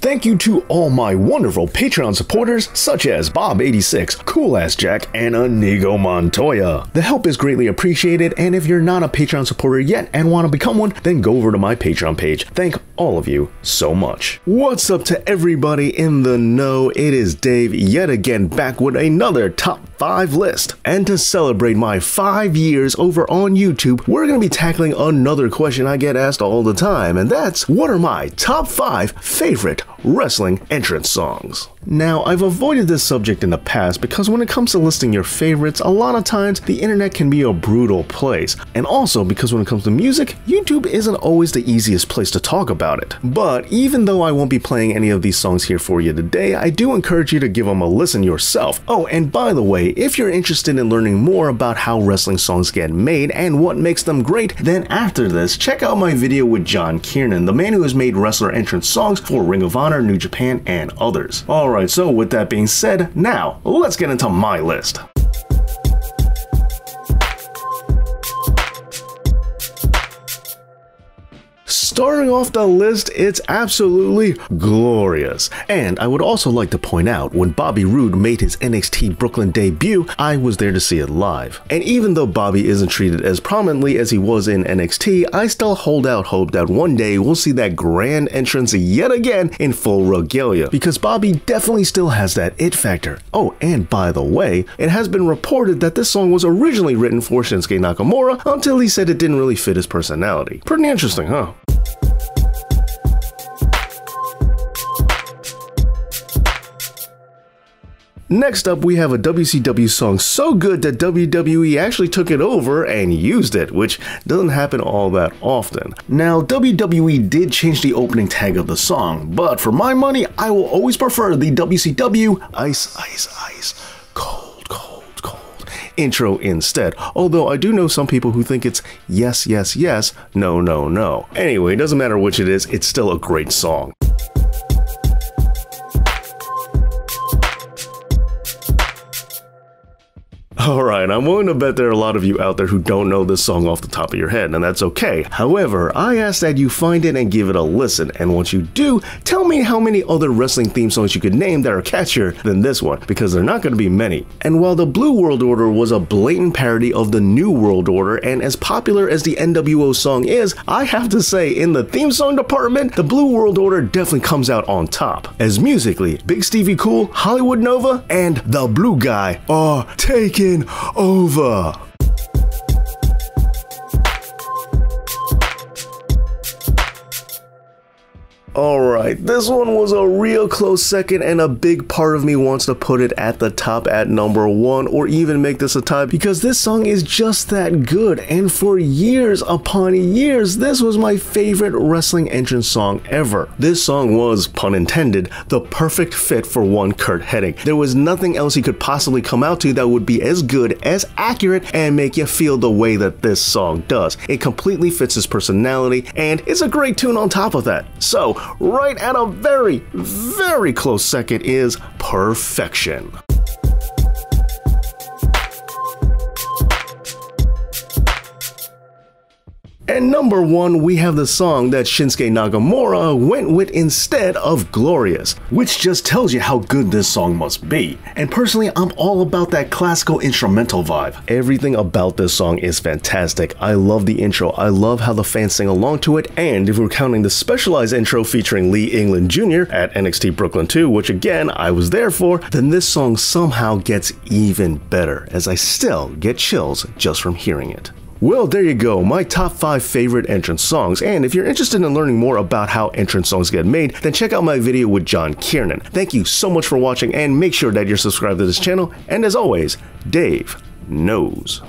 Thank you to all my wonderful Patreon supporters such as Bob86, Cool Ass Jack, and Inigo Montoya. The help is greatly appreciated, and if you're not a Patreon supporter yet and want to become one, then go over to my Patreon page. Thank all of you so much. What's up to everybody in the know? It is Dave yet again back with another top 5 list. And to celebrate my 5 years over on YouTube, we're going to be tackling another question I get asked all the time, and that's, what are my top 5 favorite wrestling entrance songs? Now, I've avoided this subject in the past because when it comes to listing your favorites, a lot of times the internet can be a brutal place. And also because when it comes to music, YouTube isn't always the easiest place to talk about it. But even though I won't be playing any of these songs here for you today, I do encourage you to give them a listen yourself. Oh, and by the way, if you're interested in learning more about how wrestling songs get made and what makes them great, then after this, check out my video with John Kiernan, the man who has made wrestler entrance songs for Ring of Honor, New Japan, and others. Alright, so with that being said, now let's get into my list. Starting off the list, it's absolutely glorious. And I would also like to point out, when Bobby Roode made his NXT Brooklyn debut, I was there to see it live. And even though Bobby isn't treated as prominently as he was in NXT, I still hold out hope that one day we'll see that grand entrance yet again in full regalia, because Bobby definitely still has that it factor. Oh, and by the way, it has been reported that this song was originally written for Shinsuke Nakamura until he said it didn't really fit his personality. Pretty interesting, huh? Next up, we have a WCW song so good that WWE actually took it over and used it, which doesn't happen all that often. Now, WWE did change the opening tag of the song, but for my money, I will always prefer the WCW Ice, Ice, Ice, Cold, Cold, Cold intro instead, although I do know some people who think it's yes, yes, yes, no, no, no. Anyway, it doesn't matter which it is, it's still a great song. Alright, I'm willing to bet there are a lot of you out there who don't know this song off the top of your head, and that's okay. However, I ask that you find it and give it a listen, and once you do, tell me how many other wrestling theme songs you could name that are catchier than this one, because they're not going to be many. And while the Blue World Order was a blatant parody of the New World Order, and as popular as the NWO song is, I have to say, in the theme song department, the Blue World Order definitely comes out on top, as musically, Big Stevie Cool, Hollywood Nova, and The Blue Guy are taking over. Alright, this one was a real close second, and a big part of me wants to put it at the top at number 1, or even make this a tie, because this song is just that good, and for years upon years, this was my favorite wrestling entrance song ever. This song was, pun intended, the perfect fit for one Curt Hennig. There was nothing else he could possibly come out to that would be as good, as accurate, and make you feel the way that this song does. It completely fits his personality, and it's a great tune on top of that. So, right at a very, very close second is Perfection. And number 1, we have the song that Shinsuke Nakamura went with instead of Glorious, which just tells you how good this song must be. And personally, I'm all about that classical instrumental vibe. Everything about this song is fantastic. I love the intro, I love how the fans sing along to it, and if we're counting the specialized intro featuring Lee England Jr. at NXT Brooklyn 2, which again, I was there for, then this song somehow gets even better, as I still get chills just from hearing it. Well, there you go, my top 5 favorite entrance songs, and if you're interested in learning more about how entrance songs get made, then check out my video with John Kiernan. Thank you so much for watching, and make sure that you're subscribed to this channel, and as always, Dave knows.